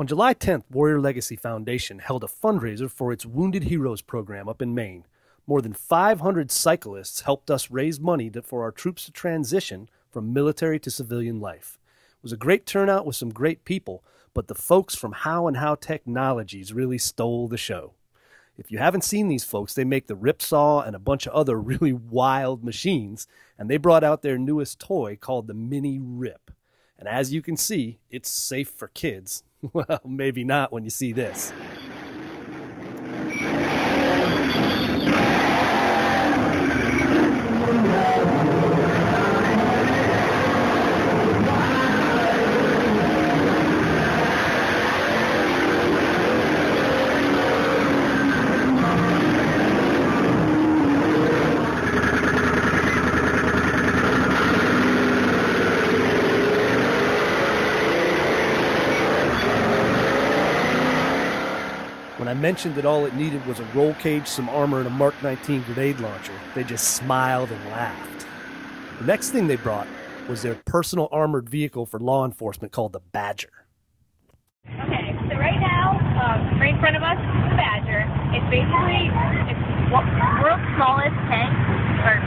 On July 10th, Warrior Legacy Foundation held a fundraiser for its Wounded Heroes program up in Maine. More than 500 cyclists helped us raise money for our troops to transition from military to civilian life. It was a great turnout with some great people, but the folks from Howe Howe Technologies really stole the show. If you haven't seen these folks, they make the Ripsaw and a bunch of other really wild machines, and they brought out their newest toy called the Mini Rip. And as you can see, it's safe for kids. Well, maybe not when you see this. When I mentioned that all it needed was a roll cage, some armor, and a Mark 19 grenade launcher, they just smiled and laughed. The next thing they brought was their personal armored vehicle for law enforcement called the Badger. Okay, so right now, right in front of us is the Badger. It's basically, world's smallest tank, or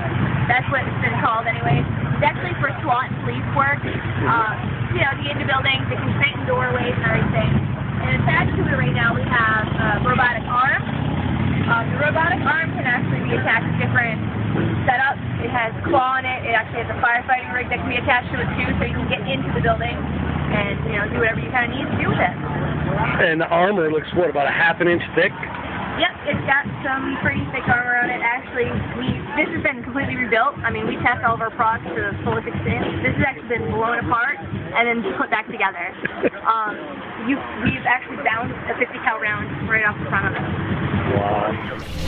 that's what it's been called anyway. It's actually for SWAT and police work. To get into buildings, they can straighten doorways and everything. And attached to it right now we have a robotic arm. The robotic arm can actually be attached to different setups. It has a claw on it. It actually has a firefighting rig that can be attached to it too, so you can get into the building and do whatever you kind of need to do with it. And the armor looks, what, about a half an inch thick? Yep, it's got some pretty thick armor on it. Actually, this has been completely rebuilt. I mean, we test all of our products to the fullest extent. This has actually been blown apart and then put back together. We've actually bounced a 50 cal round right off the front of it. Wow.